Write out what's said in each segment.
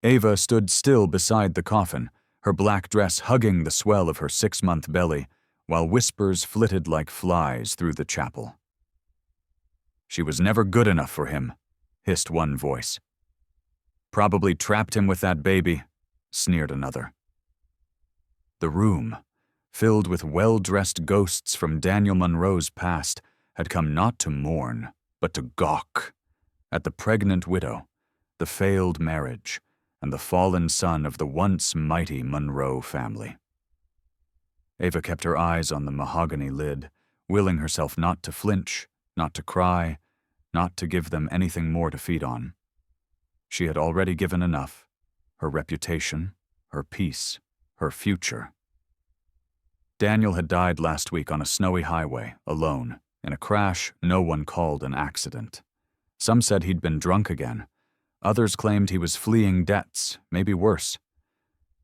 Ava stood still beside the coffin, her black dress hugging the swell of her 6-month belly, while whispers flitted like flies through the chapel. "She was never good enough for him," hissed one voice. "Probably trapped him with that baby," sneered another. The room, filled with well-dressed ghosts from Daniel Monroe's past, had come not to mourn, but to gawk at the pregnant widow, the failed marriage, and the fallen son of the once mighty Monroe family. Ava kept her eyes on the mahogany lid, willing herself not to flinch, not to cry, not to give them anything more to feed on. She had already given enough: her reputation, her peace, her future. Daniel had died last week on a snowy highway, alone, in a crash no one called an accident. Some said he'd been drunk again. Others claimed he was fleeing debts, maybe worse.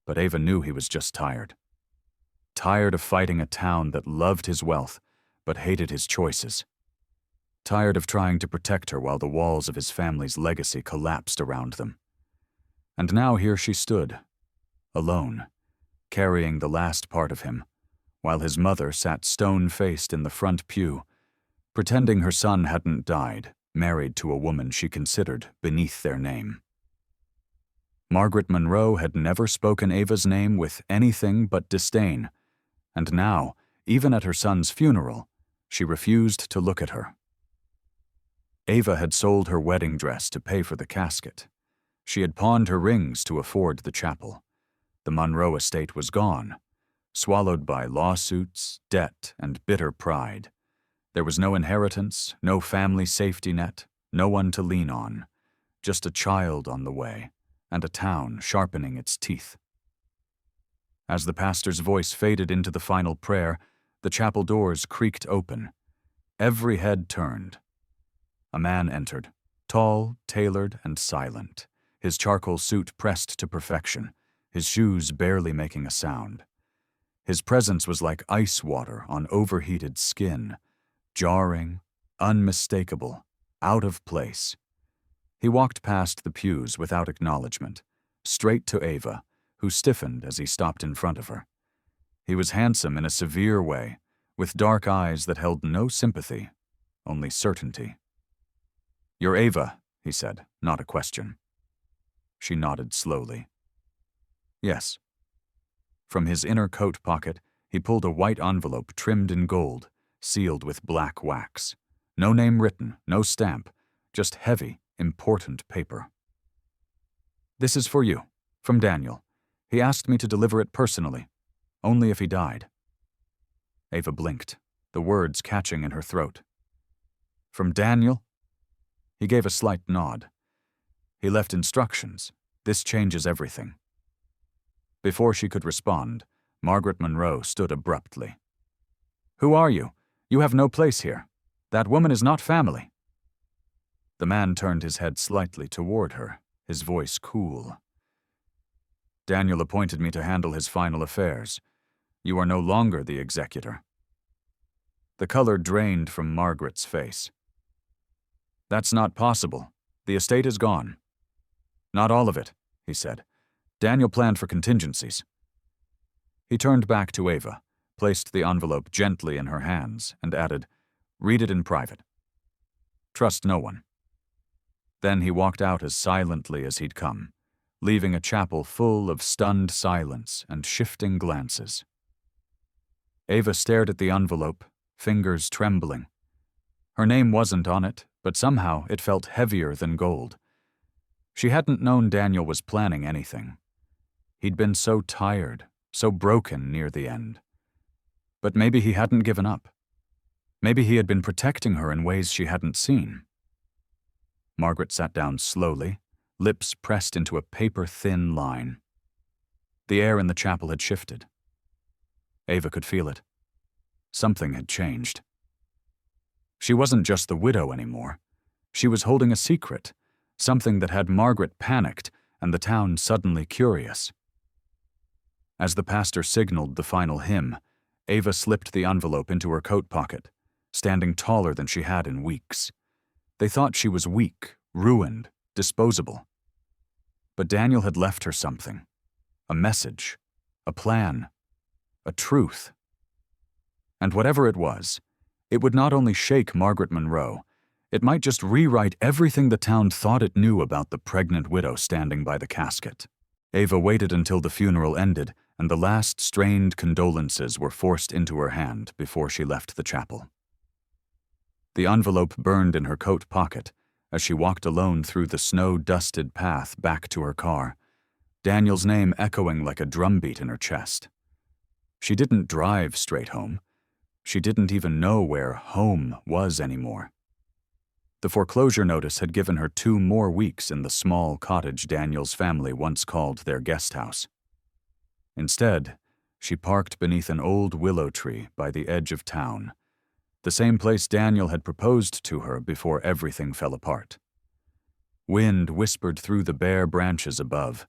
But Ava knew he was just tired. Tired of fighting a town that loved his wealth, but hated his choices. Tired of trying to protect her while the walls of his family's legacy collapsed around them. And now here she stood, alone, carrying the last part of him, while his mother sat stone-faced in the front pew, pretending her son hadn't died, married to a woman she considered beneath their name. Margaret Monroe had never spoken Ava's name with anything but disdain, and now, even at her son's funeral, she refused to look at her. Ava had sold her wedding dress to pay for the casket. She had pawned her rings to afford the chapel. The Monroe estate was gone, swallowed by lawsuits, debt, and bitter pride. There was no inheritance, no family safety net, no one to lean on, just a child on the way, and a town sharpening its teeth. As the pastor's voice faded into the final prayer, the chapel doors creaked open. Every head turned. A man entered, tall, tailored, and silent, his charcoal suit pressed to perfection, his shoes barely making a sound. His presence was like ice water on overheated skin, jarring, unmistakable, out of place. He walked past the pews without acknowledgement, straight to Ava, who stiffened as he stopped in front of her. He was handsome in a severe way, with dark eyes that held no sympathy, only certainty. "You're Ava," he said, not a question. She nodded slowly. "Yes." From his inner coat pocket, he pulled a white envelope trimmed in gold, sealed with black wax. No name written, no stamp, just heavy, important paper. "This is for you, from Daniel. He asked me to deliver it personally, only if he died." Ava blinked, the words catching in her throat. "From Daniel?" He gave a slight nod. "He left instructions. This changes everything." Before she could respond, Margaret Monroe stood abruptly. "Who are you? You have no place here. That woman is not family." The man turned his head slightly toward her, his voice cool. "Daniel appointed me to handle his final affairs. You are no longer the executor." The color drained from Margaret's face. "That's not possible. The estate is gone." "Not all of it," he said. "Daniel planned for contingencies." He turned back to Ava, placed the envelope gently in her hands, and added, "Read it in private. Trust no one." Then he walked out as silently as he'd come, leaving a chapel full of stunned silence and shifting glances. Ava stared at the envelope, fingers trembling. Her name wasn't on it, but somehow it felt heavier than gold. She hadn't known Daniel was planning anything. He'd been so tired, so broken near the end. But maybe he hadn't given up. Maybe he had been protecting her in ways she hadn't seen. Margaret sat down slowly, lips pressed into a paper-thin line. The air in the chapel had shifted. Ava could feel it. Something had changed. She wasn't just the widow anymore. She was holding a secret, something that had Margaret panicked and the town suddenly curious. As the pastor signaled the final hymn, Ava slipped the envelope into her coat pocket, standing taller than she had in weeks. They thought she was weak, ruined, disposable. But Daniel had left her something. A message. A plan. A truth. And whatever it was, it would not only shake Margaret Monroe, it might just rewrite everything the town thought it knew about the pregnant widow standing by the casket. Ava waited until the funeral ended and the last strained condolences were forced into her hand before she left the chapel. The envelope burned in her coat pocket as she walked alone through the snow-dusted path back to her car, Daniel's name echoing like a drumbeat in her chest. She didn't drive straight home. She didn't even know where home was anymore. The foreclosure notice had given her 2 more weeks in the small cottage Daniel's family once called their guest house. Instead, she parked beneath an old willow tree by the edge of town, the same place Daniel had proposed to her before everything fell apart. Wind whispered through the bare branches above,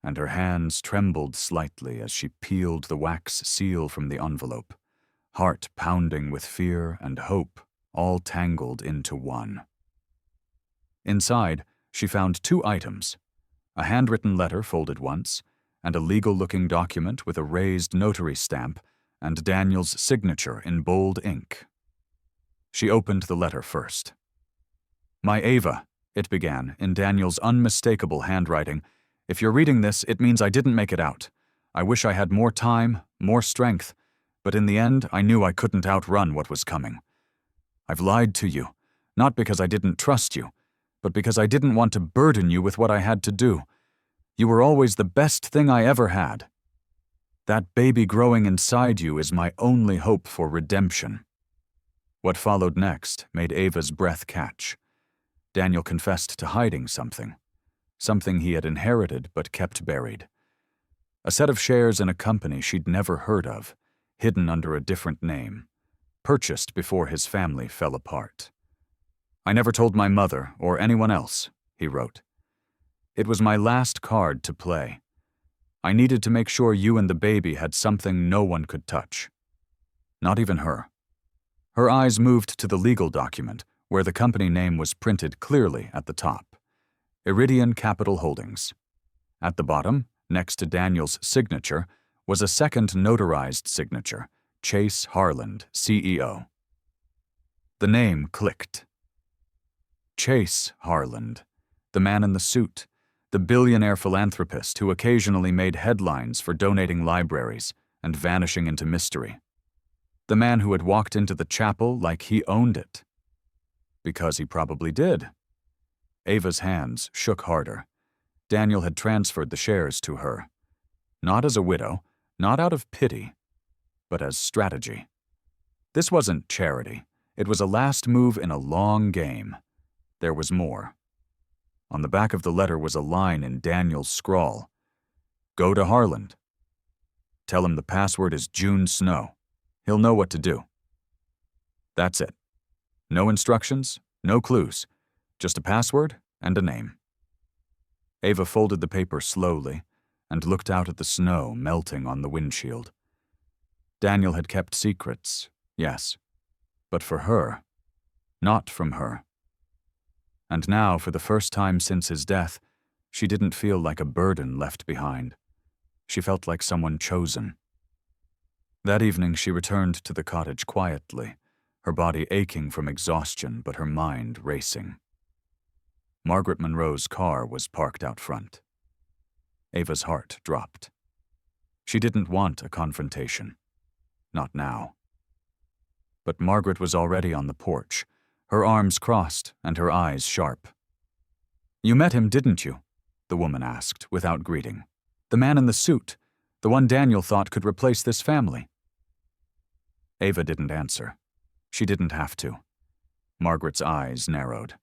and her hands trembled slightly as she peeled the wax seal from the envelope, heart pounding with fear and hope, all tangled into one. Inside, she found 2 items, a handwritten letter folded once, and a legal-looking document with a raised notary stamp and Daniel's signature in bold ink. She opened the letter first. "My Ava," it began, in Daniel's unmistakable handwriting. "If you're reading this, it means I didn't make it out. I wish I had more time, more strength, but in the end, I knew I couldn't outrun what was coming. I've lied to you, not because I didn't trust you, but because I didn't want to burden you with what I had to do. You were always the best thing I ever had. That baby growing inside you is my only hope for redemption." What followed next made Ava's breath catch. Daniel confessed to hiding something he had inherited but kept buried. A set of shares in a company she'd never heard of, hidden under a different name, purchased before his family fell apart. "I never told my mother or anyone else," he wrote. "It was my last card to play. I needed to make sure you and the baby had something no one could touch. Not even her." Her eyes moved to the legal document, where the company name was printed clearly at the top. Iridian Capital Holdings. At the bottom, next to Daniel's signature, was a second notarized signature, Chase Harland, CEO. The name clicked. Chase Harland, the man in the suit, the billionaire philanthropist who occasionally made headlines for donating libraries and vanishing into mystery. The man who had walked into the chapel like he owned it. Because he probably did. Ava's hands shook harder. Daniel had transferred the shares to her. Not as a widow, not out of pity, but as strategy. This wasn't charity. It was a last move in a long game. There was more. On the back of the letter was a line in Daniel's scrawl. "Go to Harland. Tell him the password is June Snow. He'll know what to do." That's it. No instructions, no clues, just a password and a name. Ava folded the paper slowly and looked out at the snow melting on the windshield. Daniel had kept secrets, yes, but for her, not from her. And now, for the first time since his death, she didn't feel like a burden left behind. She felt like someone chosen. That evening she returned to the cottage quietly, her body aching from exhaustion but her mind racing. Margaret Monroe's car was parked out front. Ava's heart dropped. She didn't want a confrontation. Not now. But Margaret was already on the porch, her arms crossed and her eyes sharp. "You met him, didn't you?" the woman asked, without greeting. "The man in the suit, the one Daniel thought could replace this family." Ava didn't answer. She didn't have to. Margaret's eyes narrowed.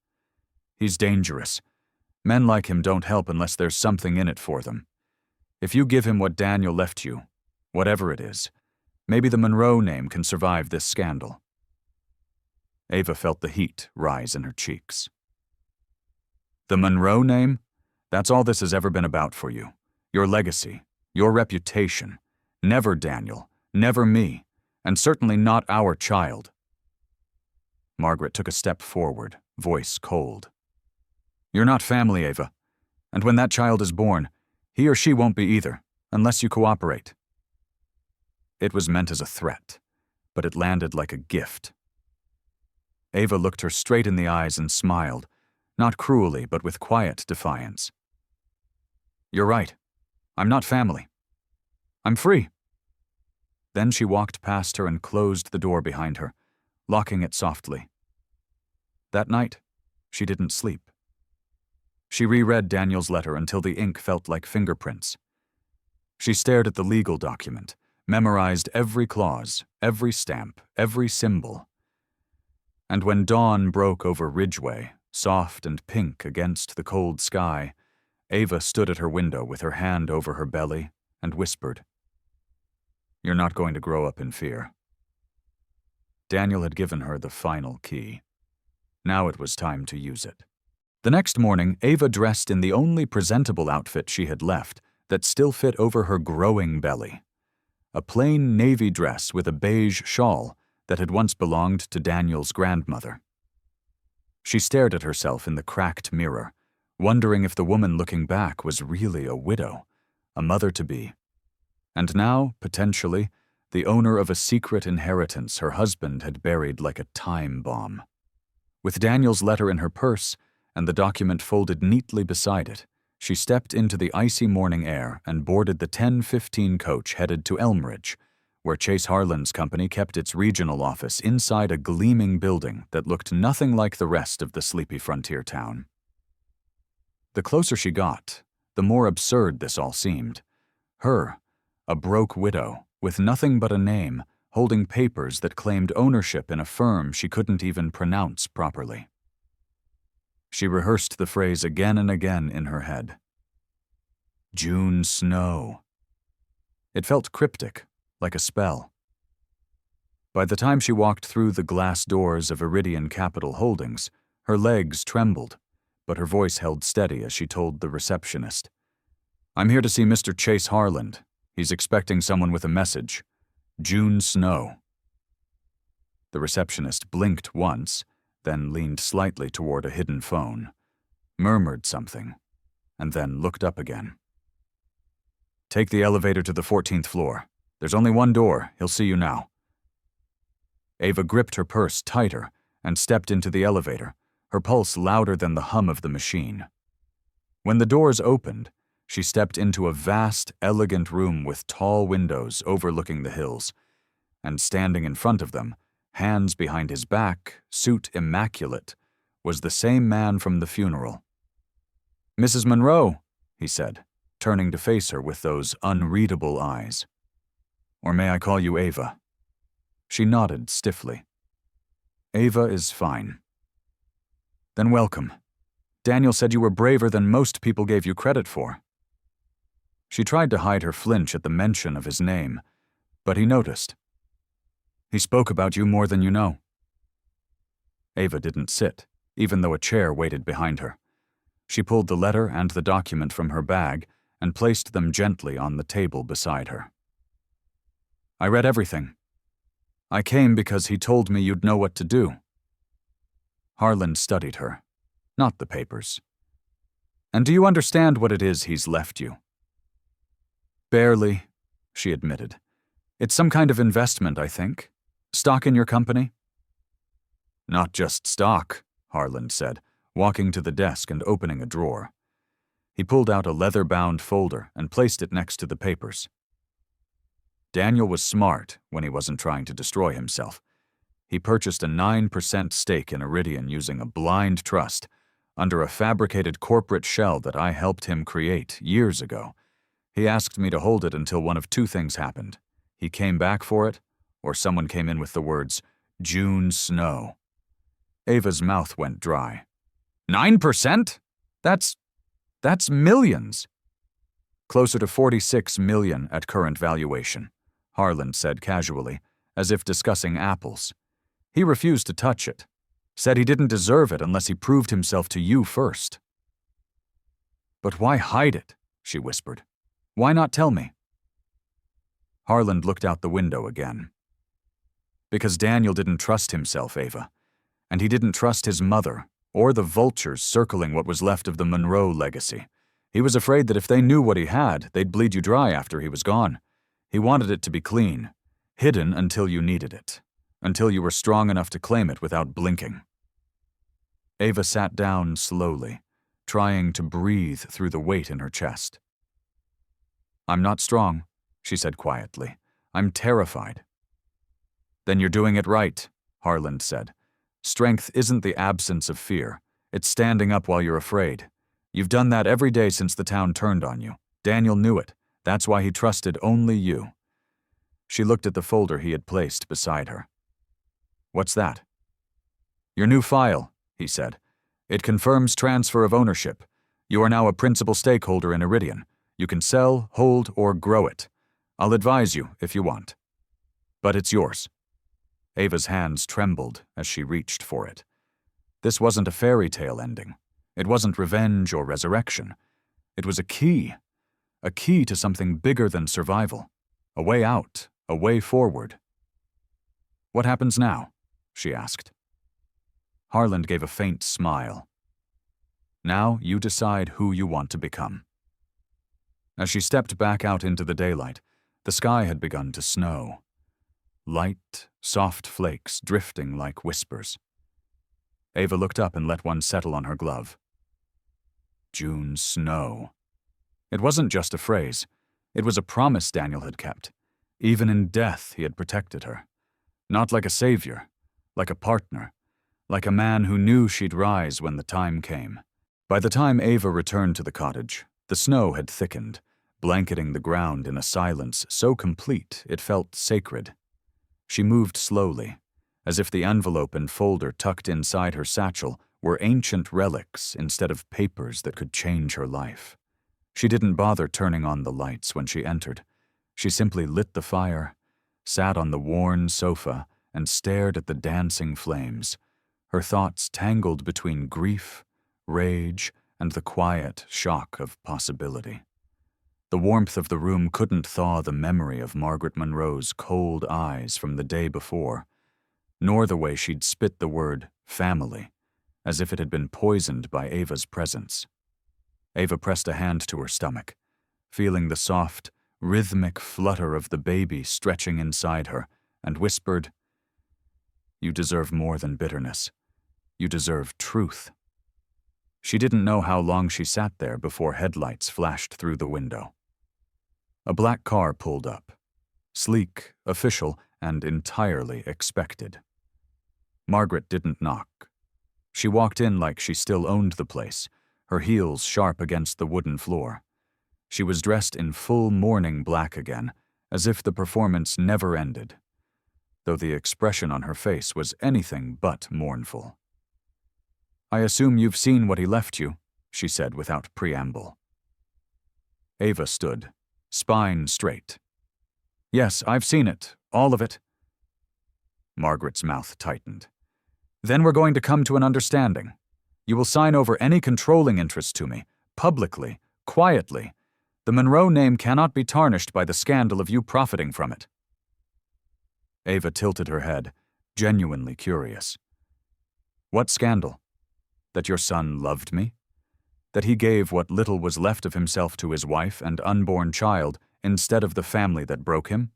"He's dangerous. Men like him don't help unless there's something in it for them. If you give him what Daniel left you, whatever it is, maybe the Monroe name can survive this scandal." Ava felt the heat rise in her cheeks. "The Monroe name? That's all this has ever been about for you. Your legacy, your reputation. Never Daniel, never me, and certainly not our child." Margaret took a step forward, voice cold. "You're not family, Ava. And when that child is born, he or she won't be either, unless you cooperate." It was meant as a threat, but it landed like a gift. Ava looked her straight in the eyes and smiled, not cruelly, but with quiet defiance. "You're right. I'm not family. I'm free." Then she walked past her and closed the door behind her, locking it softly. That night, she didn't sleep. She reread Daniel's letter until the ink felt like fingerprints. She stared at the legal document, memorized every clause, every stamp, every symbol. And when dawn broke over Ridgeway, soft and pink against the cold sky, Ava stood at her window with her hand over her belly and whispered, "You're not going to grow up in fear." Daniel had given her the final key. Now it was time to use it. The next morning, Ava dressed in the only presentable outfit she had left that still fit over her growing belly. A plain navy dress with a beige shawl that had once belonged to Daniel's grandmother. She stared at herself in the cracked mirror, wondering if the woman looking back was really a widow, a mother-to-be, and now, potentially, the owner of a secret inheritance her husband had buried like a time bomb. With Daniel's letter in her purse and the document folded neatly beside it, she stepped into the icy morning air and boarded the 10:15 coach headed to Elmridge, where Chase Harlan's company kept its regional office inside a gleaming building that looked nothing like the rest of the sleepy frontier town. The closer she got, the more absurd this all seemed. Her, a broke widow, with nothing but a name, holding papers that claimed ownership in a firm she couldn't even pronounce properly. She rehearsed the phrase again and again in her head. June Snow. It felt cryptic, like a spell. By the time she walked through the glass doors of Iridian Capital Holdings, her legs trembled, but her voice held steady as she told the receptionist, "I'm here to see Mr. Chase Harlan. He's expecting someone with a message. June Snow." The receptionist blinked once, then leaned slightly toward a hidden phone, murmured something, and then looked up again. "Take the elevator to the 14th floor. There's only one door. He'll see you now." Ava gripped her purse tighter and stepped into the elevator, her pulse louder than the hum of the machine. When the doors opened, she stepped into a vast, elegant room with tall windows overlooking the hills, and standing in front of them, hands behind his back, suit immaculate, was the same man from the funeral. "Mrs. Monroe," he said, turning to face her with those unreadable eyes. "Or may I call you Ava?" She nodded stiffly. "Ava is fine." "Then welcome. Daniel said you were braver than most people gave you credit for." She tried to hide her flinch at the mention of his name, but he noticed. "He spoke about you more than you know." Ava didn't sit, even though a chair waited behind her. She pulled the letter and the document from her bag and placed them gently on the table beside her. "I read everything. I came because he told me you'd know what to do." Harlan studied her, not the papers. "And do you understand what it is he's left you?" "Barely," she admitted. "It's some kind of investment, I think. Stock in your company?" "Not just stock," Harlan said, walking to the desk and opening a drawer. He pulled out a leather-bound folder and placed it next to the papers. Daniel was smart when he wasn't trying to destroy himself. He purchased a 9% stake in Iridian using a blind trust under a fabricated corporate shell that I helped him create years ago. He asked me to hold it until one of two things happened. He came back for it, or someone came in with the words, "June Snow." Ava's mouth went dry. 9%? That's millions. Closer to 46 million at current valuation, Harlan said casually, as if discussing apples. He refused to touch it, said he didn't deserve it unless he proved himself to you first. "But why hide it?" she whispered. "Why not tell me?" Harlan looked out the window again. "Because Daniel didn't trust himself, Ava, and he didn't trust his mother or the vultures circling what was left of the Monroe legacy. He was afraid that if they knew what he had, they'd bleed you dry after he was gone. He wanted it to be clean, hidden until you needed it, until you were strong enough to claim it without blinking. Ava sat down slowly, trying to breathe through the weight in her chest. "I'm not strong," she said quietly. "I'm terrified." "Then you're doing it right," Harland said. "Strength isn't the absence of fear. It's standing up while you're afraid. You've done that every day since the town turned on you. Daniel knew it. That's why he trusted only you." She looked at the folder he had placed beside her. "What's that?" "Your new file," he said. "It confirms transfer of ownership. You are now a principal stakeholder in Iridian. You can sell, hold, or grow it. I'll advise you if you want. But it's yours." Ava's hands trembled as she reached for it. This wasn't a fairy tale ending. It wasn't revenge or resurrection. It was a key to something bigger than survival. A way out, a way forward. "What happens now?" she asked. Harland gave a faint smile. "Now you decide who you want to become." As she stepped back out into the daylight, the sky had begun to snow. Light, soft flakes drifting like whispers. Ava looked up and let one settle on her glove. June snow. It wasn't just a phrase. It was a promise Daniel had kept. Even in death, he had protected her. Not like a savior, like a partner, like a man who knew she'd rise when the time came. By the time Ava returned to the cottage, the snow had thickened, blanketing the ground in a silence so complete it felt sacred. She moved slowly, as if the envelope and folder tucked inside her satchel were ancient relics instead of papers that could change her life. She didn't bother turning on the lights when she entered. She simply lit the fire, sat on the worn sofa, and stared at the dancing flames, her thoughts tangled between grief, rage, and the quiet shock of possibility. The warmth of the room couldn't thaw the memory of Margaret Monroe's cold eyes from the day before, nor the way she'd spit the word family, as if it had been poisoned by Ava's presence. Ava pressed a hand to her stomach, feeling the soft, rhythmic flutter of the baby stretching inside her, and whispered, "You deserve more than bitterness. You deserve truth." She didn't know how long she sat there before headlights flashed through the window. A black car pulled up, sleek, official, and entirely expected. Margaret didn't knock. She walked in like she still owned the place, her heels sharp against the wooden floor. She was dressed in full mourning black again, as if the performance never ended, though the expression on her face was anything but mournful. "I assume you've seen what he left you," she said without preamble. Ava stood, spine straight. "Yes, I've seen it, all of it." Margaret's mouth tightened. "Then we're going to come to an understanding. You will sign over any controlling interest to me, publicly, quietly. The Monroe name cannot be tarnished by the scandal of you profiting from it." Ava tilted her head, genuinely curious. "What scandal? That your son loved me? That he gave what little was left of himself to his wife and unborn child instead of the family that broke him?"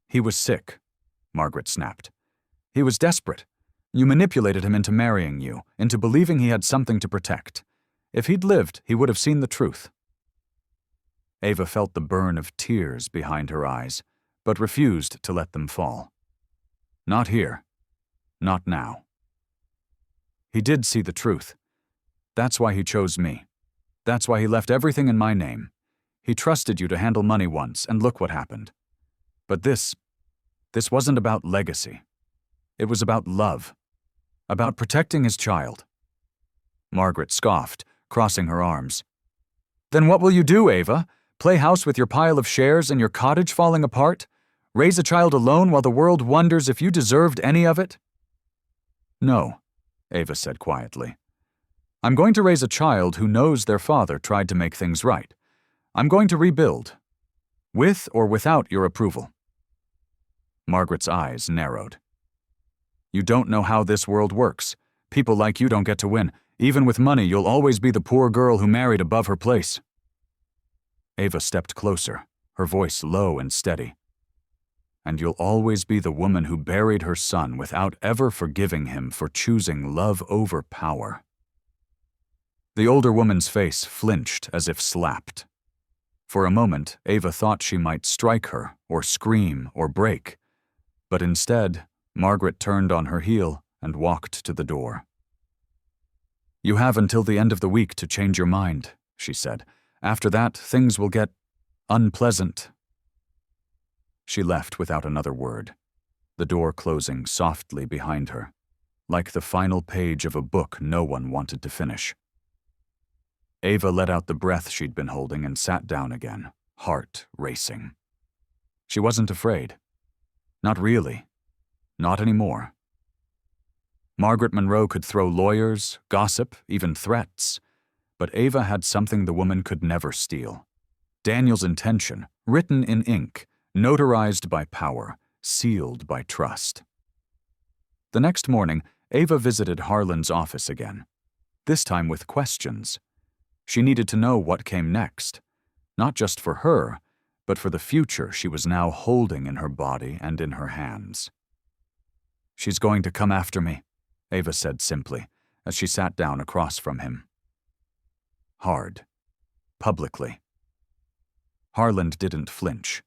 "He was sick," Margaret snapped. "He was desperate. You manipulated him into marrying you, into believing he had something to protect. If he'd lived, he would have seen the truth." Ava felt the burn of tears behind her eyes, but refused to let them fall. "Not here. Not now." "He did see the truth. That's why he chose me. That's why he left everything in my name. He trusted you to handle money once, and look what happened. But this wasn't about legacy. It was about love. About protecting his child." Margaret scoffed, crossing her arms. "Then what will you do, Ava? Play house with your pile of shares and your cottage falling apart? Raise a child alone while the world wonders if you deserved any of it?" "No," Ava said quietly. "I'm going to raise a child who knows their father tried to make things right. I'm going to rebuild. With or without your approval." Margaret's eyes narrowed. "You don't know how this world works. People like you don't get to win. Even with money, you'll always be the poor girl who married above her place." Ava stepped closer, her voice low and steady. "And you'll always be the woman who buried her son without ever forgiving him for choosing love over power." The older woman's face flinched as if slapped. For a moment, Ava thought she might strike her, or scream, or break. But instead, Margaret turned on her heel and walked to the door. "You have until the end of the week to change your mind," she said. "After that, things will get unpleasant." She left without another word, the door closing softly behind her, like the final page of a book no one wanted to finish. Ava let out the breath she'd been holding and sat down again, heart racing. She wasn't afraid. Not really. Not anymore. Margaret Monroe could throw lawyers, gossip, even threats, but Ava had something the woman could never steal. Daniel's intention, written in ink, notarized by power, sealed by trust. The next morning, Ava visited Harlan's office again, this time with questions. She needed to know what came next, not just for her, but for the future she was now holding in her body and in her hands. "She's going to come after me," Ava said simply, as she sat down across from him. Hard. Publicly. Harlan didn't flinch.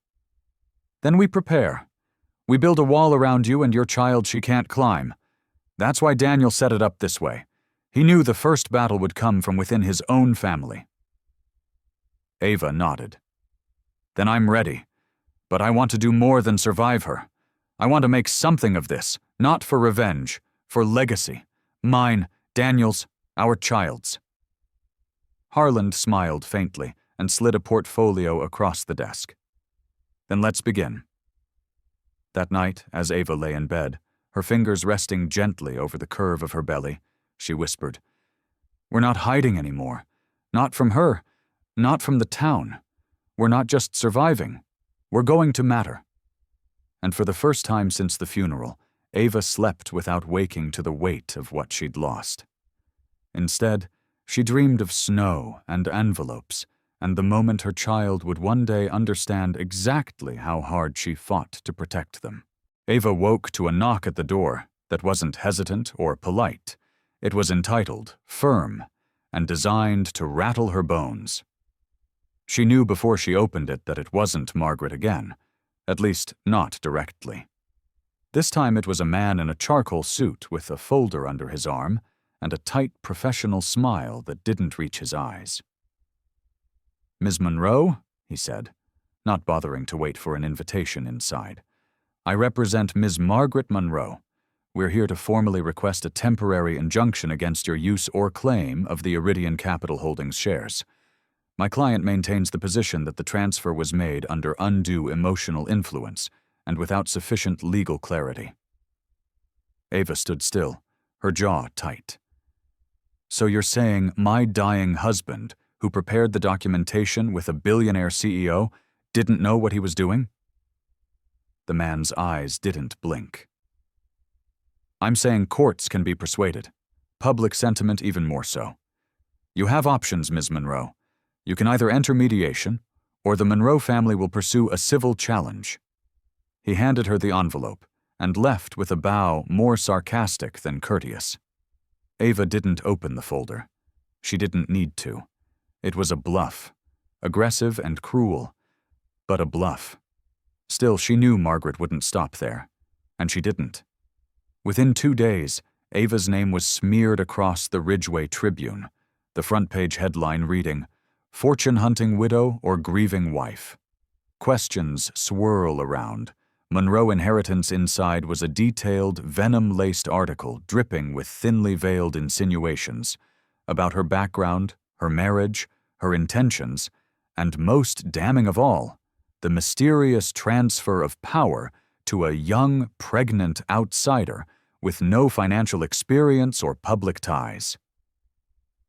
"Then we prepare. We build a wall around you and your child she can't climb. That's why Daniel set it up this way. He knew the first battle would come from within his own family." Ava nodded. "Then I'm ready. But I want to do more than survive her. I want to make something of this, not for revenge, for legacy. Mine, Daniel's, our child's." Harlan smiled faintly and slid a portfolio across the desk. "Then let's begin." That night, as Ava lay in bed, her fingers resting gently over the curve of her belly, she whispered, "We're not hiding anymore. Not from her. Not from the town. We're not just surviving. We're going to matter." And for the first time since the funeral, Ava slept without waking to the weight of what she'd lost. Instead, she dreamed of snow and envelopes, and the moment her child would one day understand exactly how hard she fought to protect them. Ava woke to a knock at the door that wasn't hesitant or polite. It was entitled Firm and designed to rattle her bones. She knew before she opened it that it wasn't Margaret again, at least not directly. This time it was a man in a charcoal suit with a folder under his arm and a tight professional smile that didn't reach his eyes. "Ms. Monroe," he said, not bothering to wait for an invitation inside. "I represent Ms. Margaret Monroe. We're here to formally request a temporary injunction against your use or claim of the Iridian Capital Holdings shares. My client maintains the position that the transfer was made under undue emotional influence and without sufficient legal clarity." Ava stood still, her jaw tight. "So you're saying my dying husband, who prepared the documentation with a billionaire CEO, didn't know what he was doing?" The man's eyes didn't blink. "I'm saying courts can be persuaded. Public sentiment even more so. You have options, Ms. Monroe. You can either enter mediation, or the Monroe family will pursue a civil challenge." He handed her the envelope and left with a bow more sarcastic than courteous. Ava didn't open the folder. She didn't need to. It was a bluff, aggressive and cruel, but a bluff. Still, she knew Margaret wouldn't stop there, and she didn't. Within 2 days, Ava's name was smeared across the Ridgeway Tribune, the front-page headline reading, "Fortune-hunting widow or grieving wife." Questions swirl around. Monroe Inheritance inside was a detailed, venom-laced article dripping with thinly veiled insinuations about her background, her marriage, her intentions, and most damning of all, the mysterious transfer of power to a young, pregnant outsider with no financial experience or public ties.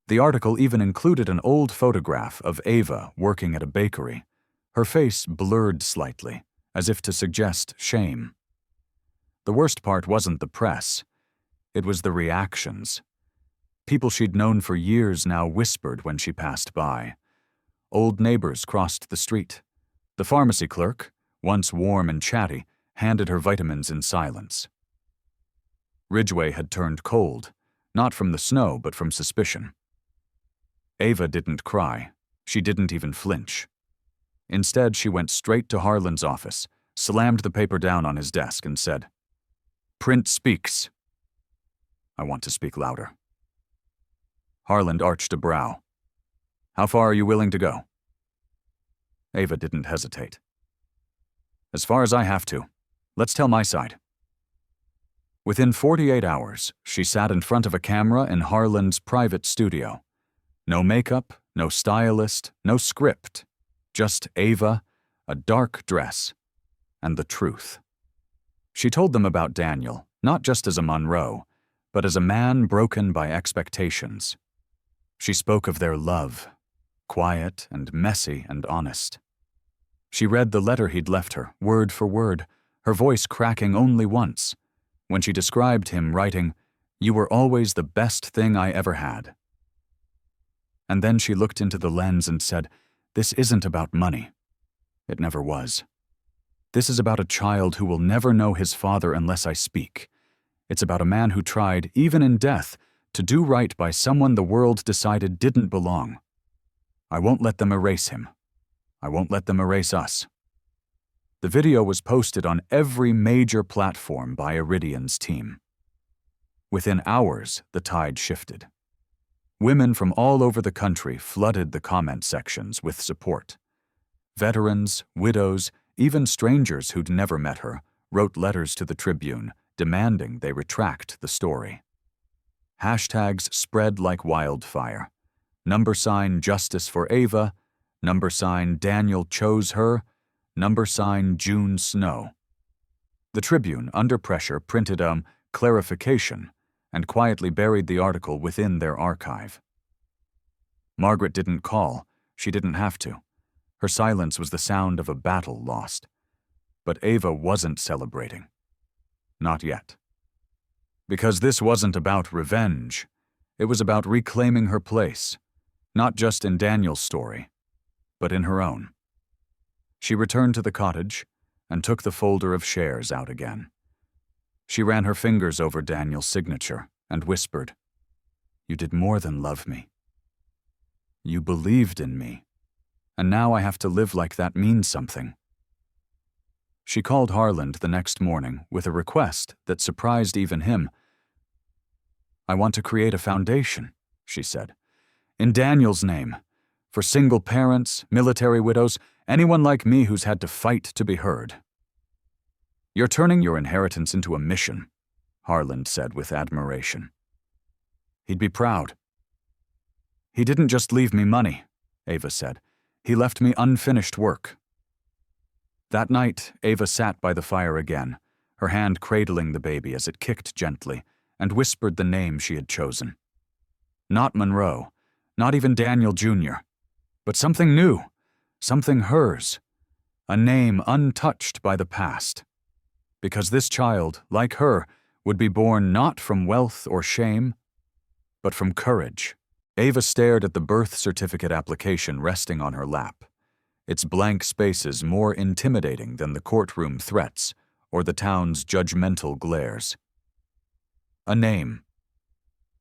The article even included an old photograph of Ava working at a bakery, her face blurred slightly, as if to suggest shame. The worst part wasn't the press. It was the reactions. People she'd known for years now whispered when she passed by. Old neighbors crossed the street. The pharmacy clerk, once warm and chatty, handed her vitamins in silence. Ridgway had turned cold, not from the snow but from suspicion. Ava didn't cry. She didn't even flinch. Instead, she went straight to Harlan's office, slammed the paper down on his desk, and said, "Print speaks." "I want to speak louder." Harlan arched a brow. "How far are you willing to go?" Ava didn't hesitate. "As far as I have to. Let's tell my side." Within 48 hours, she sat in front of a camera in Harlan's private studio. No makeup, no stylist, no script. Just Ava, a dark dress, and the truth. She told them about Daniel, not just as a Monroe, but as a man broken by expectations. She spoke of their love, quiet and messy and honest. She read the letter he'd left her, word for word, her voice cracking only once, when she described him writing, "You were always the best thing I ever had." And then she looked into the lens and said, "This isn't about money. It never was. This is about a child who will never know his father unless I speak. It's about a man who tried, even in death, to do right by someone the world decided didn't belong. I won't let them erase him. I won't let them erase us." The video was posted on every major platform by Iridian's team. Within hours, the tide shifted. Women from all over the country flooded the comment sections with support. Veterans, widows, even strangers who'd never met her wrote letters to the Tribune demanding they retract the story. Hashtags spread like wildfire. # Justice for Ava, # Daniel chose her, # June Snow. The Tribune, under pressure, printed clarification and quietly buried the article within their archive. Margaret didn't call. She didn't have to. Her silence was the sound of a battle lost. But Ava wasn't celebrating. Not yet. Because this wasn't about revenge. It was about reclaiming her place, not just in Daniel's story, but in her own. She returned to the cottage and took the folder of shares out again. She ran her fingers over Daniel's signature and whispered, "You did more than love me. You believed in me, and now I have to live like that means something." She called Harlan the next morning with a request that surprised even him. "I want to create a foundation," she said, "in Daniel's name, for single parents, military widows, anyone like me who's had to fight to be heard." "You're turning your inheritance into a mission," Harlan said with admiration. "He'd be proud." "He didn't just leave me money," Ava said. "He left me unfinished work." That night, Ava sat by the fire again, her hand cradling the baby as it kicked gently, and whispered the name she had chosen. Not Monroe, not even Daniel Jr., but something new, something hers, a name untouched by the past. Because this child, like her, would be born not from wealth or shame, but from courage. Ava stared at the birth certificate application resting on her lap, its blank spaces more intimidating than the courtroom threats or the town's judgmental glares. A name.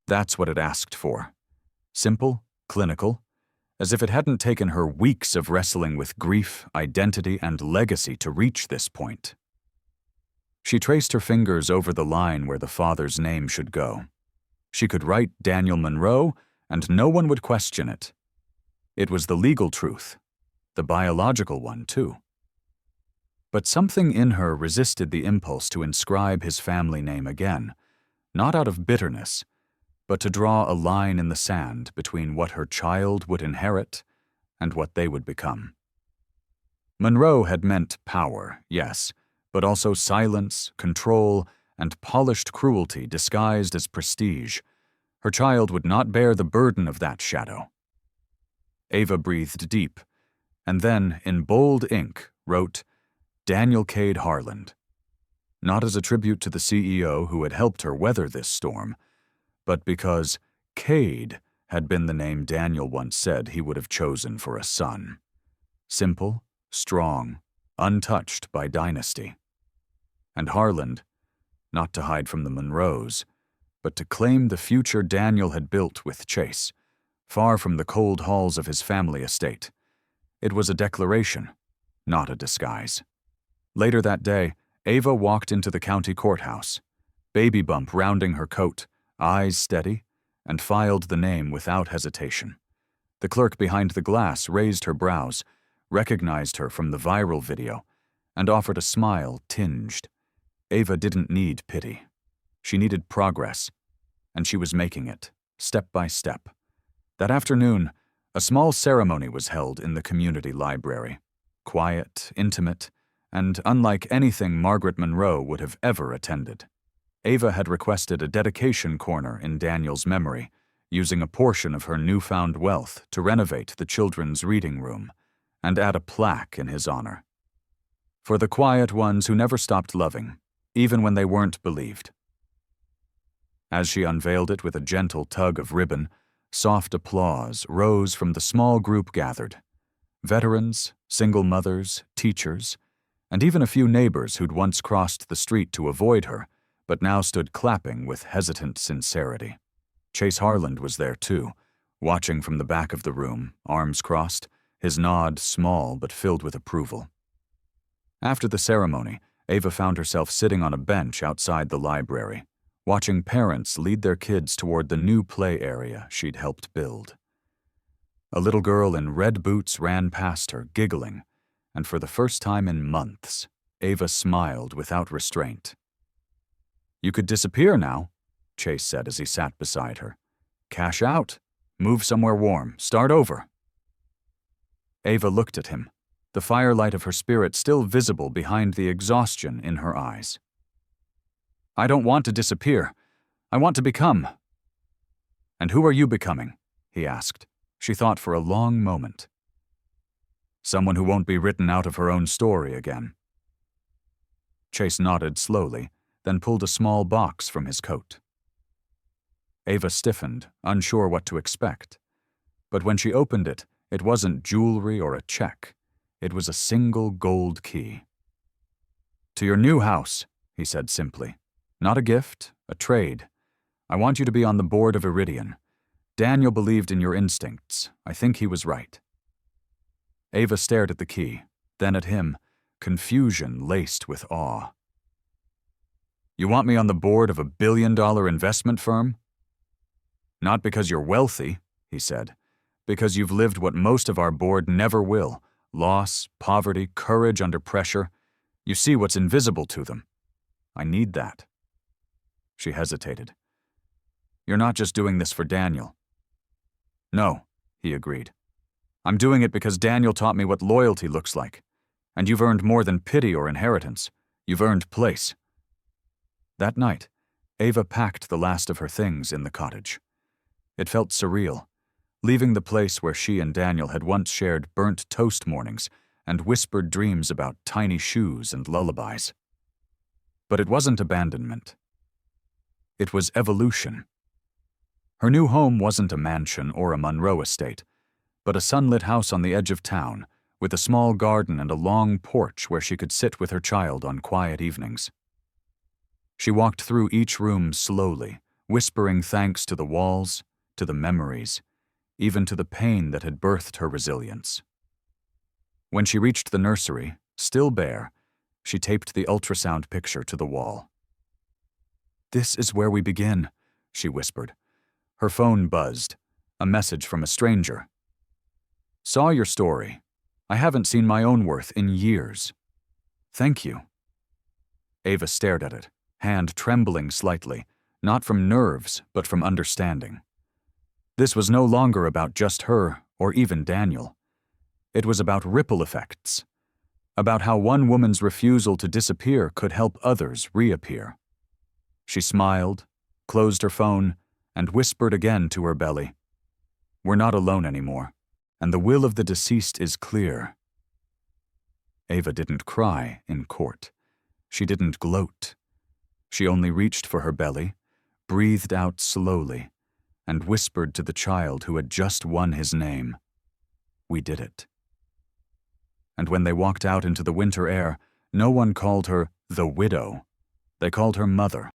That's what it asked for. Simple, clinical, as if it hadn't taken her weeks of wrestling with grief, identity, and legacy to reach this point. She traced her fingers over the line where the father's name should go. She could write Daniel Monroe, and no one would question it. It was the legal truth, the biological one, too. But something in her resisted the impulse to inscribe his family name again, not out of bitterness, but to draw a line in the sand between what her child would inherit and what they would become. Monroe had meant power, yes, but also silence, control, and polished cruelty disguised as prestige. Her child would not bear the burden of that shadow. Ava breathed deep, and then, in bold ink, wrote, Daniel Cade Harlan. Not as a tribute to the CEO who had helped her weather this storm, but because Cade had been the name Daniel once said he would have chosen for a son. Simple, strong, untouched by dynasty. And Harland, not to hide from the Monroes, but to claim the future Daniel had built with Chase, far from the cold halls of his family estate. It was a declaration, not a disguise. Later that day, Ava walked into the county courthouse, baby bump rounding her coat, eyes steady, and filed the name without hesitation. The clerk behind the glass raised her brows, recognized her from the viral video, and offered a smile tinged. Ava didn't need pity. She needed progress, and she was making it, step by step. That afternoon, a small ceremony was held in the community library. Quiet, intimate, and unlike anything Margaret Monroe would have ever attended. Ava had requested a dedication corner in Daniel's memory, using a portion of her newfound wealth to renovate the children's reading room and add a plaque in his honor. For the quiet ones who never stopped loving, even when they weren't believed. As she unveiled it with a gentle tug of ribbon, soft applause rose from the small group gathered. Veterans, single mothers, teachers, and even a few neighbors who'd once crossed the street to avoid her, but now stood clapping with hesitant sincerity. Chase Harland was there too, watching from the back of the room, arms crossed, his nod small but filled with approval. After the ceremony, Ava found herself sitting on a bench outside the library, watching parents lead their kids toward the new play area she'd helped build. A little girl in red boots ran past her, giggling, and for the first time in months, Ava smiled without restraint. "You could disappear now," Chase said as he sat beside her. "Cash out, move somewhere warm, start over." Ava looked at him, the firelight of her spirit still visible behind the exhaustion in her eyes. "I don't want to disappear. I want to become." "And who are you becoming?" he asked. She thought for a long moment. "Someone who won't be written out of her own story again." Chase nodded slowly, then pulled a small box from his coat. Ava stiffened, unsure what to expect. But when she opened it, it wasn't jewelry or a check. It was a single gold key. "To your new house," he said simply. "Not a gift, a trade. I want you to be on the board of Iridian. Daniel believed in your instincts. I think he was right." Ava stared at the key, then at him, confusion laced with awe. "You want me on the board of a billion-dollar investment firm?" "Not because you're wealthy," he said, "because you've lived what most of our board never will. Loss, poverty, courage under pressure. You see what's invisible to them. I need that." She hesitated. "You're not just doing this for Daniel." "No," he agreed. "I'm doing it because Daniel taught me what loyalty looks like. And you've earned more than pity or inheritance. You've earned place." That night, Ava packed the last of her things in the cottage. It felt surreal, leaving the place where she and Daniel had once shared burnt toast mornings and whispered dreams about tiny shoes and lullabies. But it wasn't abandonment. It was evolution. Her new home wasn't a mansion or a Monroe estate, but a sunlit house on the edge of town, with a small garden and a long porch where she could sit with her child on quiet evenings. She walked through each room slowly, whispering thanks to the walls, to the memories, even to the pain that had birthed her resilience. When she reached the nursery, still bare, she taped the ultrasound picture to the wall. "This is where we begin," she whispered. Her phone buzzed, a message from a stranger. "Saw your story. I haven't seen my own worth in years. Thank you." Ava stared at it, hand trembling slightly, not from nerves, but from understanding. This was no longer about just her, or even Daniel. It was about ripple effects, about how one woman's refusal to disappear could help others reappear. She smiled, closed her phone, and whispered again to her belly, "We're not alone anymore, and the will of the deceased is clear." Ava didn't cry in court. She didn't gloat. She only reached for her belly, breathed out slowly, and whispered to the child who had just won his name, "We did it." And when they walked out into the winter air, no one called her the widow. They called her Mother.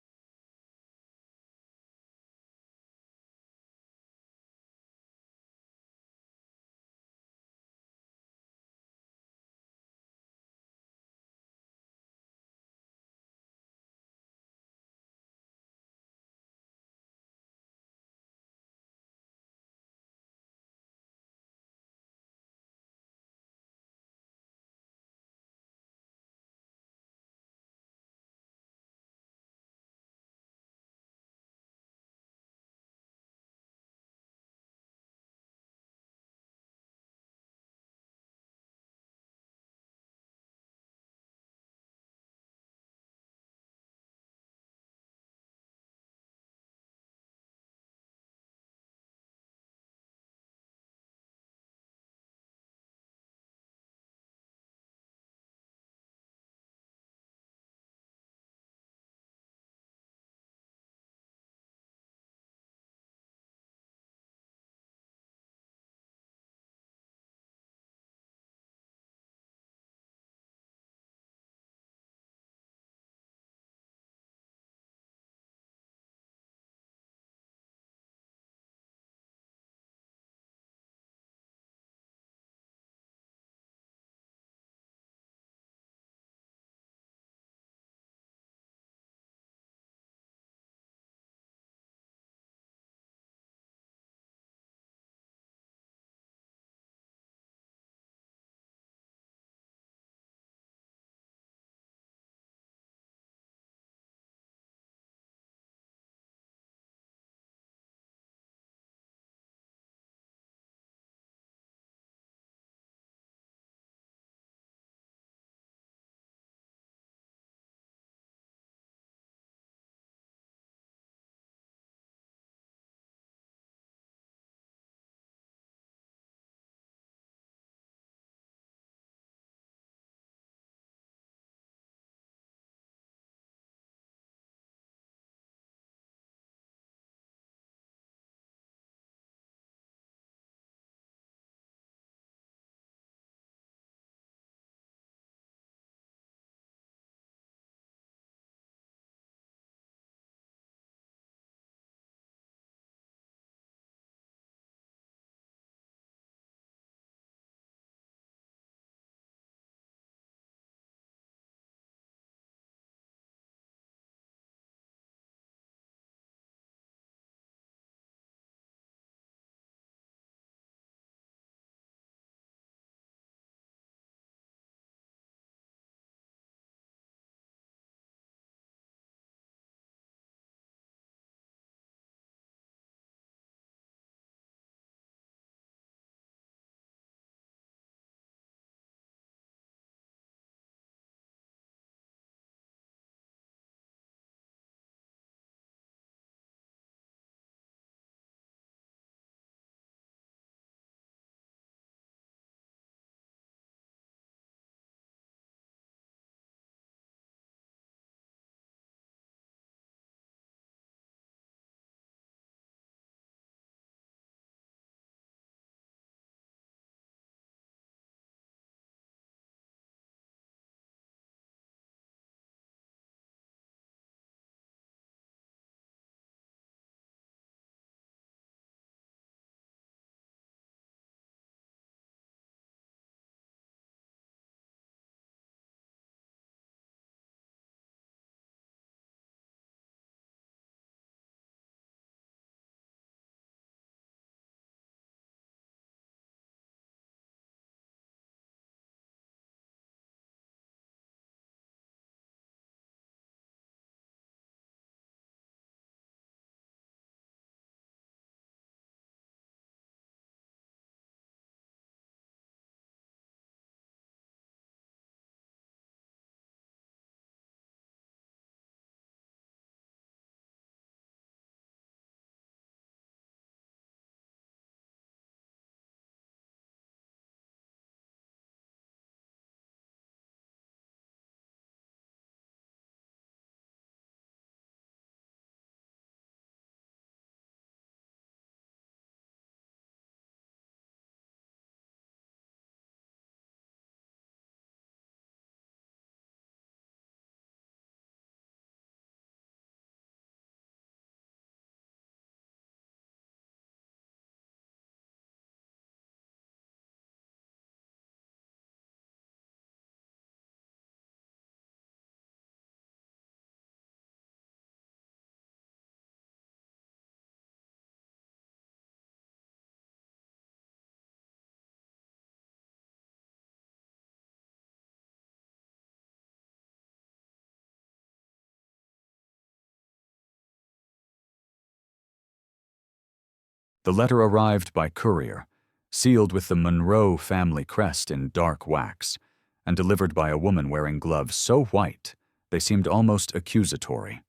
The letter arrived by courier, sealed with the Monroe family crest in dark wax, and delivered by a woman wearing gloves so white they seemed almost accusatory.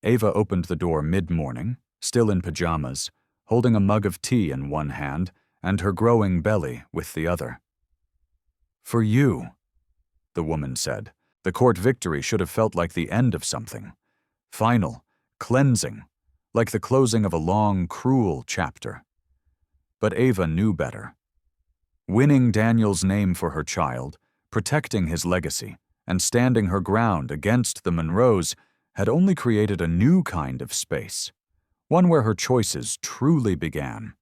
Ava opened the door mid-morning, still in pajamas, holding a mug of tea in one hand and her growing belly with the other. "For you," the woman said. The court victory should have felt like the end of something. Final, cleansing, like the closing of a long, cruel chapter. But Ava knew better. Winning Daniel's name for her child, protecting his legacy, and standing her ground against the Monroes had only created a new kind of space, one where her choices truly began.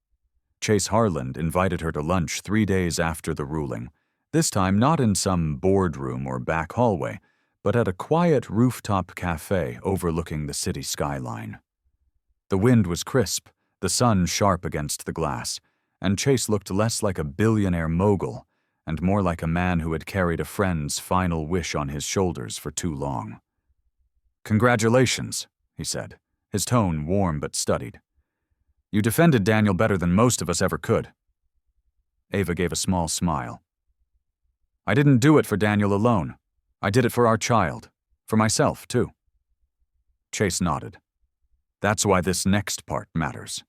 Chase Harland invited her to lunch 3 days after the ruling, this time not in some boardroom or back hallway, but at a quiet rooftop cafe overlooking the city skyline. The wind was crisp, the sun sharp against the glass, and Chase looked less like a billionaire mogul and more like a man who had carried a friend's final wish on his shoulders for too long. "Congratulations," he said, his tone warm but studied. "You defended Daniel better than most of us ever could." Ava gave a small smile. "I didn't do it for Daniel alone. I did it for our child, for myself, too." Chase nodded. "That's why this next part matters."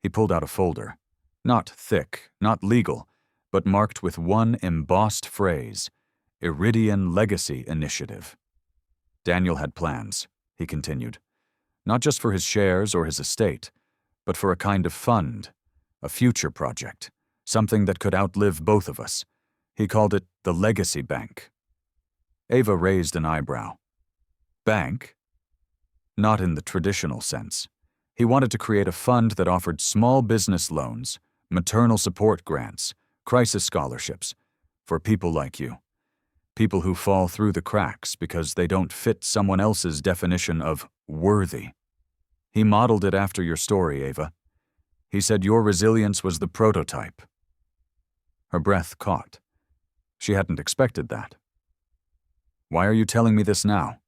He pulled out a folder, not thick, not legal, but marked with one embossed phrase, Iridian Legacy Initiative. Daniel had plans, he continued, not just for his shares or his estate, but for a kind of fund, a future project, something that could outlive both of us. He called it the Legacy Bank. Ava raised an eyebrow. Bank? Not in the traditional sense. He wanted to create a fund that offered small business loans, maternal support grants, crisis scholarships, for people like you. People who fall through the cracks because they don't fit someone else's definition of worthy. He modeled it after your story, Ava. He said your resilience was the prototype. Her breath caught. She hadn't expected that. "Why are you telling me this now?"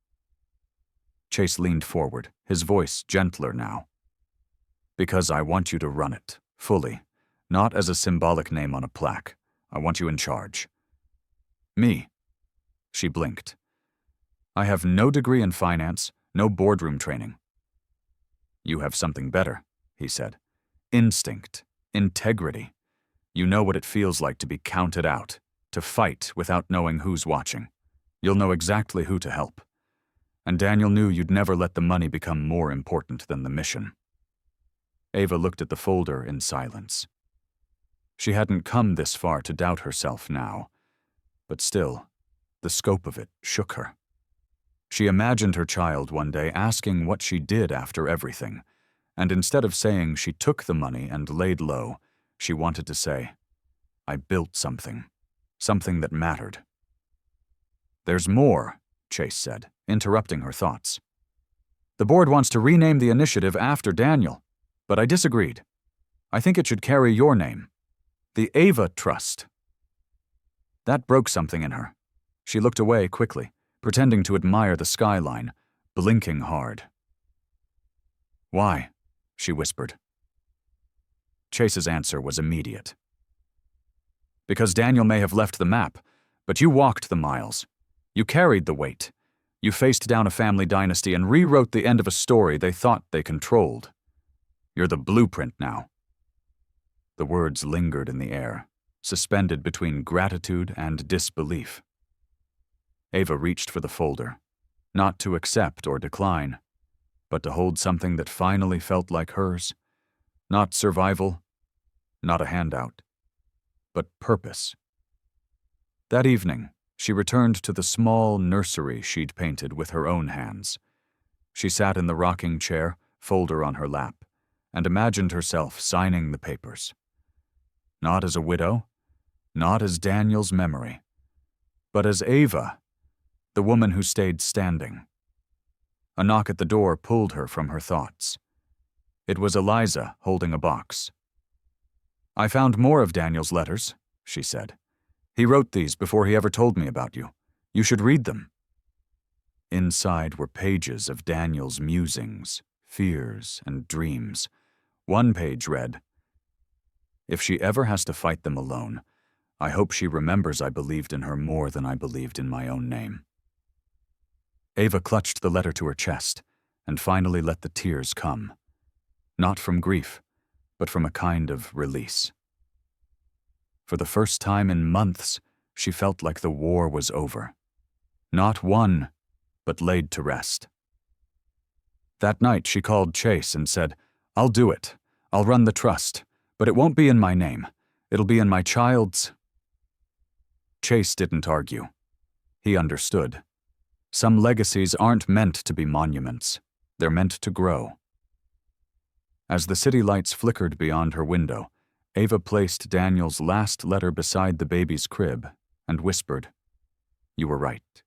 Chase leaned forward, his voice gentler now. "Because I want you to run it, fully, not as a symbolic name on a plaque. I want you in charge." "Me?" She blinked. "I have no degree in finance, no boardroom training." "You have something better," he said. "Instinct, integrity. You know what it feels like to be counted out, to fight without knowing who's watching. You'll know exactly who to help. And Daniel knew you'd never let the money become more important than the mission." Ava looked at the folder in silence. She hadn't come this far to doubt herself now, but still, the scope of it shook her. She imagined her child one day asking what she did after everything, and instead of saying she took the money and laid low, she wanted to say, "I built something, something that mattered." "There's more," Chase said, interrupting her thoughts. "The board wants to rename the initiative after Daniel, but I disagreed. I think it should carry your name, the Ava Trust." That broke something in her. She looked away quickly, pretending to admire the skyline, blinking hard. "Why?" she whispered. Chase's answer was immediate. "Because Daniel may have left the map, but you walked the miles. You carried the weight. You faced down a family dynasty and rewrote the end of a story they thought they controlled. You're the blueprint now." The words lingered in the air, suspended between gratitude and disbelief. Ava reached for the folder, not to accept or decline, but to hold something that finally felt like hers. Not survival, not a handout, but purpose. That evening, she returned to the small nursery she'd painted with her own hands. She sat in the rocking chair, folder on her lap, and imagined herself signing the papers. Not as a widow, not as Daniel's memory, but as Ava, the woman who stayed standing. A knock at the door pulled her from her thoughts. It was Eliza holding a box. "I found more of Daniel's letters," she said. "He wrote these before he ever told me about you. You should read them." Inside were pages of Daniel's musings, fears, and dreams, One page read, "If she ever has to fight them alone, I hope she remembers I believed in her more than I believed in my own name." Ava clutched the letter to her chest and finally let the tears come, not from grief, but from a kind of release. For the first time in months, she felt like the war was over. Not won, but laid to rest. That night, she called Chase and said, "I'll do it. I'll run the trust, but it won't be in my name. It'll be in my child's." Chase didn't argue. He understood. Some legacies aren't meant to be monuments. They're meant to grow. As the city lights flickered beyond her window, Ava placed Daniel's last letter beside the baby's crib and whispered, "You were right.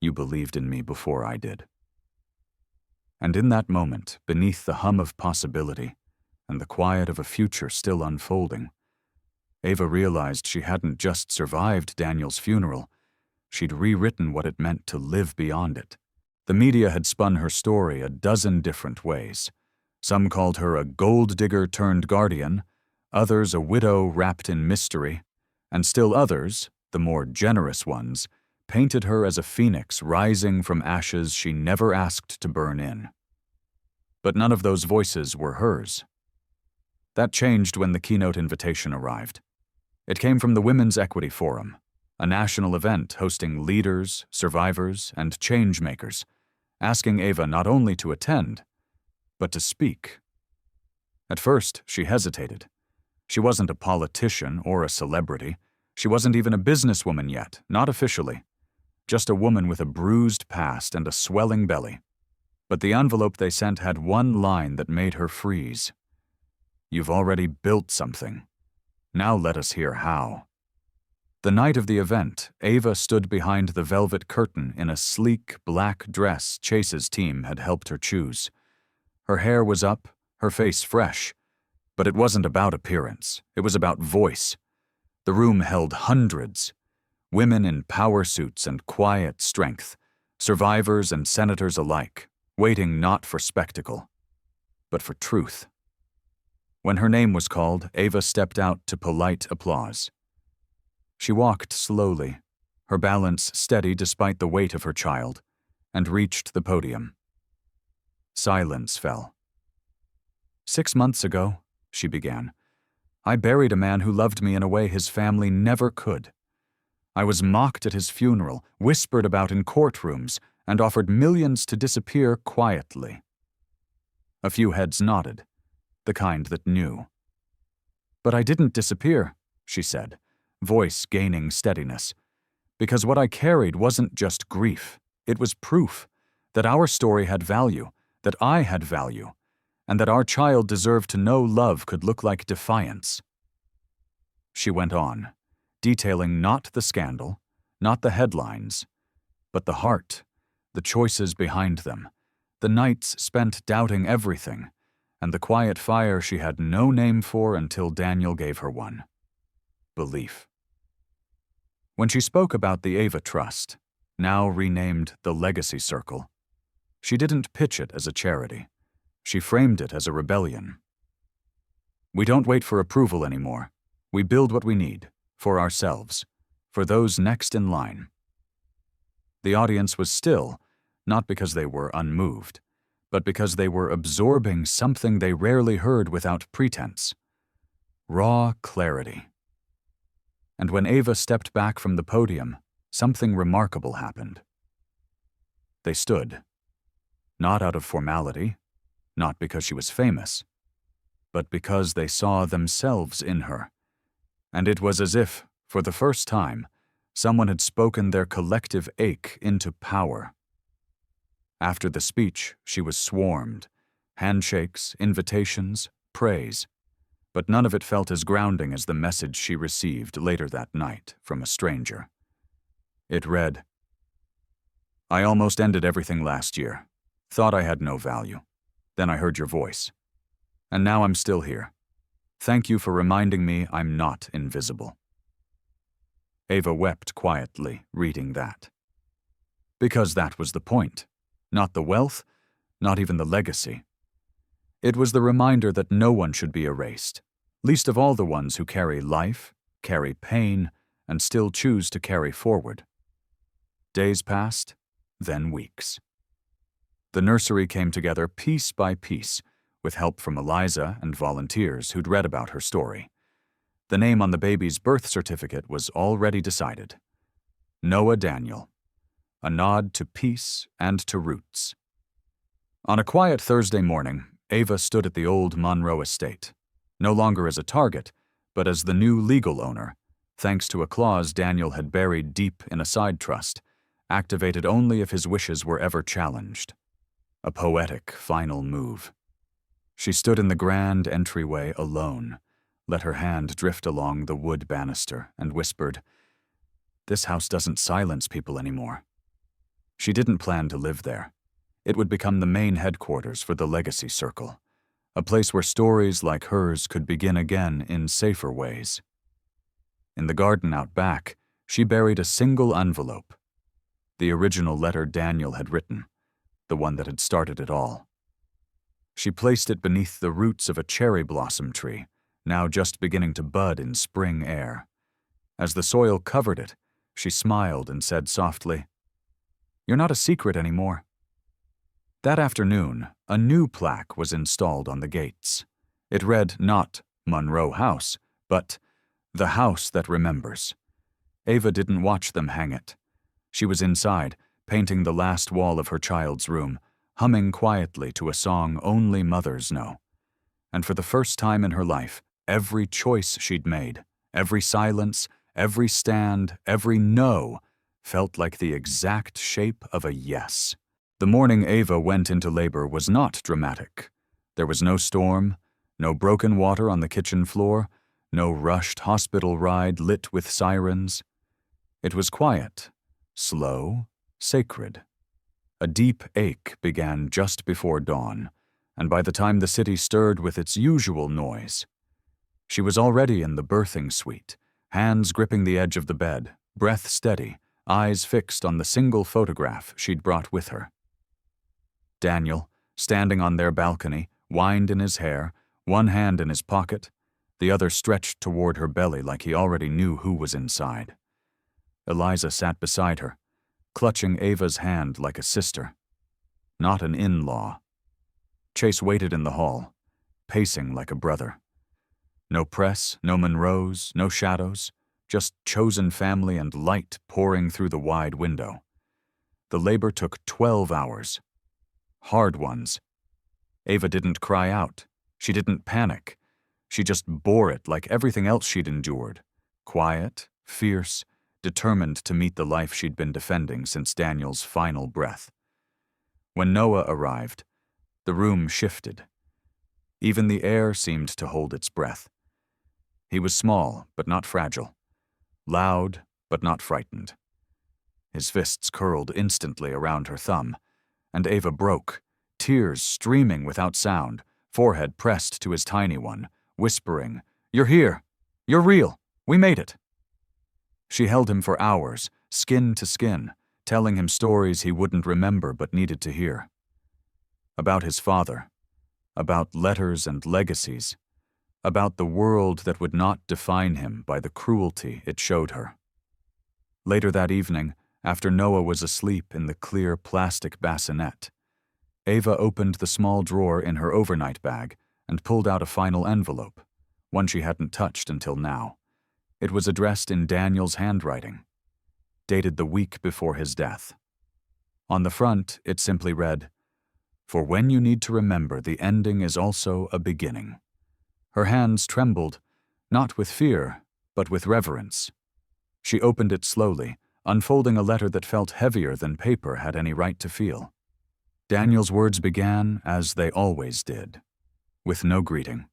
You believed in me before I did." And in that moment, beneath the hum of possibility and the quiet of a future still unfolding, Ava realized she hadn't just survived Daniel's funeral, she'd rewritten what it meant to live beyond it. The media had spun her story a dozen different ways. Some called her a gold digger turned guardian, others a widow wrapped in mystery, and still others, the more generous ones, painted her as a phoenix rising from ashes she never asked to burn in. But none of those voices were hers. That changed when the keynote invitation arrived. It came from the Women's Equity Forum, a national event hosting leaders, survivors, and change-makers, asking Ava not only to attend, but to speak. At first, she hesitated. She wasn't a politician or a celebrity. She wasn't even a businesswoman yet, not officially. Just a woman with a bruised past and a swelling belly. But the envelope they sent had one line that made her freeze. "You've already built something. Now let us hear how." The night of the event, Ava stood behind the velvet curtain in a sleek black dress Chase's team had helped her choose. Her hair was up, her face fresh. But it wasn't about appearance. It was about voice. The room held hundreds. Women in power suits and quiet strength, survivors and senators alike, waiting not for spectacle, but for truth. When her name was called, Ava stepped out to polite applause. She walked slowly, her balance steady despite the weight of her child, and reached the podium. Silence fell. "6 months ago," she began, "I buried a man who loved me in a way his family never could. I was mocked at his funeral, whispered about in courtrooms, and offered millions to disappear quietly." A few heads nodded, the kind that knew. "But I didn't disappear," she said, voice gaining steadiness, "because what I carried wasn't just grief. It was proof that our story had value, that I had value, and that our child deserved to know love could look like defiance." She went on, detailing not the scandal, not the headlines, but the heart, the choices behind them, the nights spent doubting everything, and the quiet fire she had no name for until Daniel gave her one: belief. When she spoke about the Ava Trust, now renamed the Legacy Circle, she didn't pitch it as a charity. She framed it as a rebellion. "We don't wait for approval anymore. We build what we need, for ourselves, for those next in line." The audience was still, not because they were unmoved, but because they were absorbing something they rarely heard without pretense: raw clarity. And when Ava stepped back from the podium, something remarkable happened. They stood, not out of formality, not because she was famous, but because they saw themselves in her. And it was as if, for the first time, someone had spoken their collective ache into power. After the speech, she was swarmed, handshakes, invitations, praise, but none of it felt as grounding as the message she received later that night from a stranger. It read, "I almost ended everything last year, thought I had no value. Then I heard your voice. And now I'm still here. Thank you for reminding me I'm not invisible." Ava wept quietly, reading that. Because that was the point. Not the wealth, not even the legacy. It was the reminder that no one should be erased, least of all the ones who carry life, carry pain, and still choose to carry forward. Days passed, then weeks. The nursery came together piece by piece, with help from Eliza and volunteers who'd read about her story. The name on the baby's birth certificate was already decided. Noah Daniel, a nod to peace and to roots. On a quiet Thursday morning, Ava stood at the old Monroe estate, no longer as a target, but as the new legal owner, thanks to a clause Daniel had buried deep in a side trust, activated only if his wishes were ever challenged. A poetic final move. She stood in the grand entryway alone, let her hand drift along the wood banister, and whispered, "This house doesn't silence people anymore." She didn't plan to live there. It would become the main headquarters for the Legacy Circle, a place where stories like hers could begin again in safer ways. In the garden out back, she buried a single envelope, the original letter Daniel had written, the one that had started it all. She placed it beneath the roots of a cherry blossom tree, now just beginning to bud in spring air. As the soil covered it, she smiled and said softly, "You're not a secret anymore." That afternoon, a new plaque was installed on the gates. It read not Monroe House, but The House That Remembers. Ava didn't watch them hang it. She was inside, painting the last wall of her child's room, humming quietly to a song only mothers know. And for the first time in her life, every choice she'd made, every silence, every stand, every no, felt like the exact shape of a yes. The morning Ava went into labor was not dramatic. There was no storm, no broken water on the kitchen floor, no rushed hospital ride lit with sirens. It was quiet, slow, sacred. A deep ache began just before dawn, and by the time the city stirred with its usual noise, she was already in the birthing suite, hands gripping the edge of the bed, breath steady, eyes fixed on the single photograph she'd brought with her. Daniel, standing on their balcony, wind in his hair, one hand in his pocket, the other stretched toward her belly like he already knew who was inside. Eliza sat beside her, clutching Ava's hand like a sister, not an in-law. Chase waited in the hall, pacing like a brother. No press, no Monroes, no shadows, just chosen family and light pouring through the wide window. The labor took 12 hours. Hard ones. Ava didn't cry out. She didn't panic. She just bore it like everything else she'd endured. Quiet, fierce, determined to meet the life she'd been defending since Daniel's final breath. When Noah arrived, the room shifted. Even the air seemed to hold its breath. He was small, but not fragile. Loud, but not frightened. His fists curled instantly around her thumb, and Ava broke, tears streaming without sound, forehead pressed to his tiny one, whispering, "You're here! You're real! We made it!" She held him for hours, skin to skin, telling him stories he wouldn't remember but needed to hear. About his father, about letters and legacies, about the world that would not define him by the cruelty it showed her. Later that evening, after Noah was asleep in the clear plastic bassinet, Ava opened the small drawer in her overnight bag and pulled out a final envelope, one she hadn't touched until now. It was addressed in Daniel's handwriting, dated the week before his death. On the front, it simply read, "For when you need to remember, the ending is also a beginning." Her hands trembled, not with fear, but with reverence. She opened it slowly, unfolding a letter that felt heavier than paper had any right to feel. Daniel's words began as they always did, with no greeting.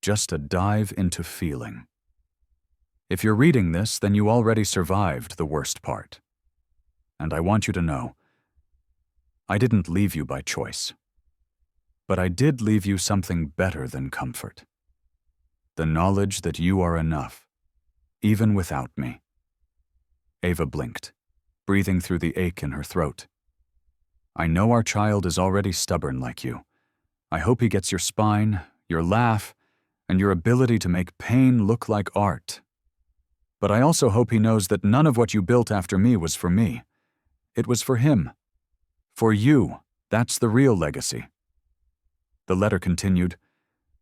Just a dive into feeling. If you're reading this, then you already survived the worst part. And I want you to know, I didn't leave you by choice. But I did leave you something better than comfort. The knowledge that you are enough, even without me. Ava blinked, breathing through the ache in her throat. I know our child is already stubborn like you, I hope he gets your spine, your laugh, and your ability to make pain look like art. But I also hope he knows that none of what you built after me was for me. It was for him. For you. That's the real legacy." The letter continued,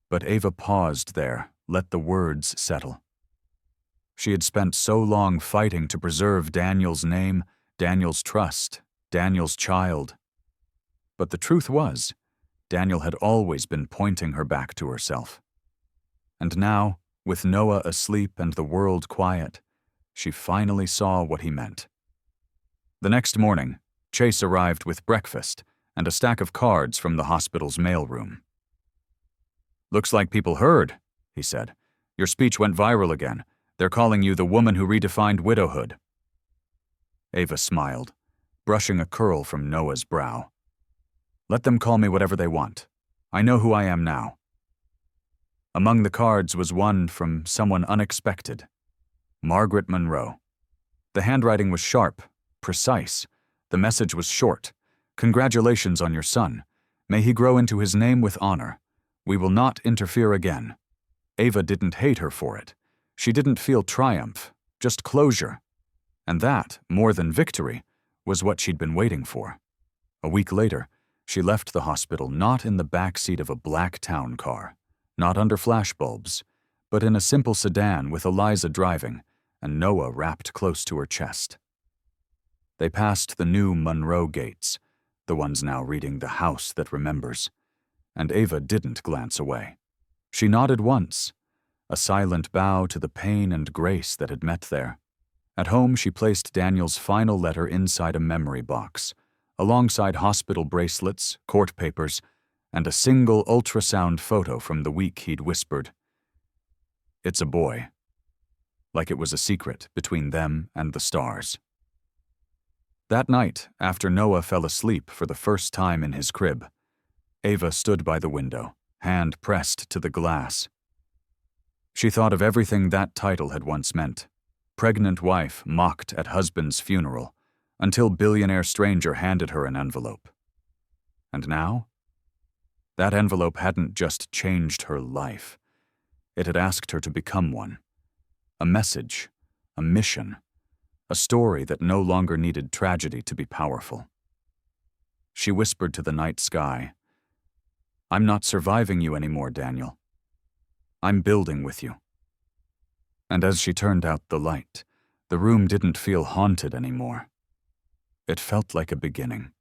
but Ava paused there, let the words settle. She had spent so long fighting to preserve Daniel's name, Daniel's trust, Daniel's child. But the truth was, Daniel had always been pointing her back to herself. And now, with Noah asleep and the world quiet, she finally saw what he meant. The next morning, Chase arrived with breakfast and a stack of cards from the hospital's mailroom. "Looks like people heard," he said. "Your speech went viral again. They're calling you the woman who redefined widowhood." Ava smiled, brushing a curl from Noah's brow. "Let them call me whatever they want. I know who I am now." Among the cards was one from someone unexpected. Margaret Monroe. The handwriting was sharp, precise. The message was short. "Congratulations on your son. May he grow into his name with honor. We will not interfere again." Ava didn't hate her for it. She didn't feel triumph, just closure. And that, more than victory, was what she'd been waiting for. A week later, she left the hospital not in the back seat of a black town car, not under flashbulbs, but in a simple sedan with Eliza driving and Noah wrapped close to her chest. They passed the new Monroe gates, the ones now reading "The House That Remembers," and Ava didn't glance away. She nodded once, a silent bow to the pain and grace that had met there. At home, she placed Daniel's final letter inside a memory box, alongside hospital bracelets, court papers, and a single ultrasound photo from the week he'd whispered, "It's a boy," like it was a secret between them and the stars. That night, after Noah fell asleep for the first time in his crib, Ava stood by the window, hand pressed to the glass. She thought of everything that title had once meant. Pregnant wife mocked at husband's funeral, until billionaire stranger handed her an envelope. And now? That envelope hadn't just changed her life. It had asked her to become one. A message, a mission, a story that no longer needed tragedy to be powerful. She whispered to the night sky, "I'm not surviving you anymore, Daniel. I'm building with you." And as she turned out the light, the room didn't feel haunted anymore. It felt like a beginning.